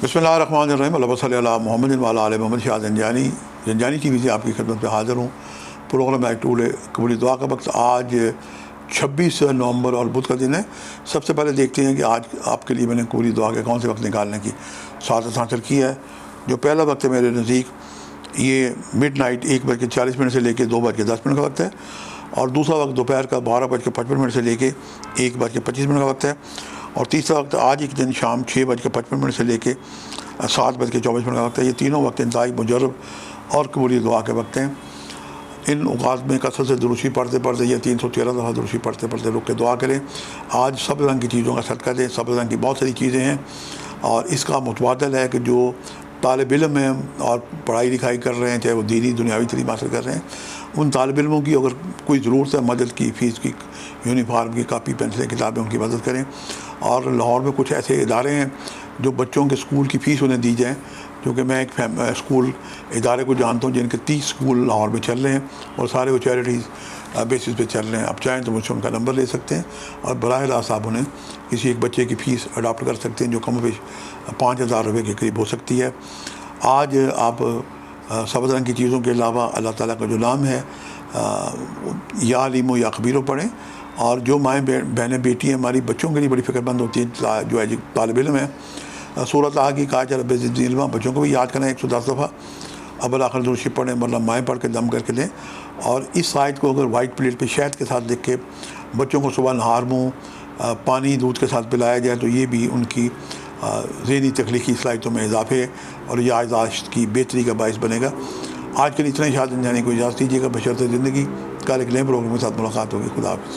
بسم اللہ الرحمن الرحیم، اللہم صلی علی محمد وعلی آل محمد۔ شاہ زنجانی ٹی وی سے آپ کی خدمت میں حاضر ہوں۔ پروگرام ایکٹول قبولی دعا کا وقت آج 26 نومبر اور بدھ کا دن ہے۔ سب سے پہلے دیکھتے ہیں کہ آج آپ کے لیے میں نے قبولی دعا کے کون سے وقت نکالنے کی سعادت حاصل کی ہے۔ جو پہلا وقت ہے میرے نزدیک یہ مڈ نائٹ 1:40 سے لے کے 2:10 کا وقت ہے، اور دوسرا وقت دوپہر کا 12:55 سے لے کے 1:25 کا وقت ہے، اور تیسرا وقت آج ایک دن شام 6:55 سے لے کے 7:24 کا وقت ہے۔ یہ تینوں وقت انتہائی مجرب اور قبولی دعا کے وقت ہیں۔ ان اوقات میں کثرت سے دروشی پڑھتے پڑھتے یا 313 دفعہ دروشی پڑھتے پڑھتے رک کے دعا کریں۔ آج سب رنگ کی چیزوں کا صدقہ دیں۔ سب رنگ کی بہت ساری چیزیں ہیں، اور اس کا متبادل ہے کہ جو طالب علم ہیں اور پڑھائی لکھائی کر رہے ہیں، چاہے وہ دینی دنیاوی تعلیم حاصل کر رہے ہیں، ان طالب علموں کی اگر کوئی ضرورت ہے مدد کی، فیس کی، یونیفارم کی، کاپی پینسلیں کتابیں، ان کی مدد کریں۔ اور لاہور میں کچھ ایسے ادارے ہیں جو بچوں کے اسکول کی فیس انہیں دی جائیں، کیونکہ میں ایک اسکول ادارے کو جانتا ہوں جن کے 30 اسکول لاہور میں چل رہے ہیں، اور سارے وہ چیریٹیز بیسس پہ چل رہے ہیں۔ آپ چاہیں تو مجھ سے ان کا نمبر لے سکتے ہیں، اور براہ راست آپ انہیں کسی ایک بچے کی فیس اڈاپٹ کر سکتے ہیں، جو کم و بیش 5,000 روپے کے قریب ہو سکتی ہے۔ آج آپ سبز رنگ کی چیزوں کے علاوہ اللہ تعالیٰ کا جو نام ہے یا علیم و یا خبیر پڑھیں، اور جو مائیں بہنیں بیٹی ہیں ہماری بچوں کے لیے بڑی فکر مند ہوتی ہیں، جو طالب علم ہے، سورۃ کی کہا رب زدنی علما، بچوں کو بھی یاد کریں 110 دفعہ، اول آخر دروشی پڑھیں، مطلب مائیں پڑھ کے دم کر کے دیں۔ اور اس آیت کو اگر وائٹ پلیٹ پہ شہد کے ساتھ لکھ کے بچوں کو صبح نہار منہ پانی دودھ کے ساتھ پلایا جائے تو یہ بھی ان کی ذہنی تخلیقی صلاحیتوں میں اضافے اور یادداشت کی بہتری کا باعث بنے گا۔ آج کے لیے اتنا ہی، شاہ زنجانی کو اجازت دیجیے گا، بشرط زندگی۔ کل ایک نئے پروگرام کے ساتھ ملاقات ہوگی۔ خدا حافظ۔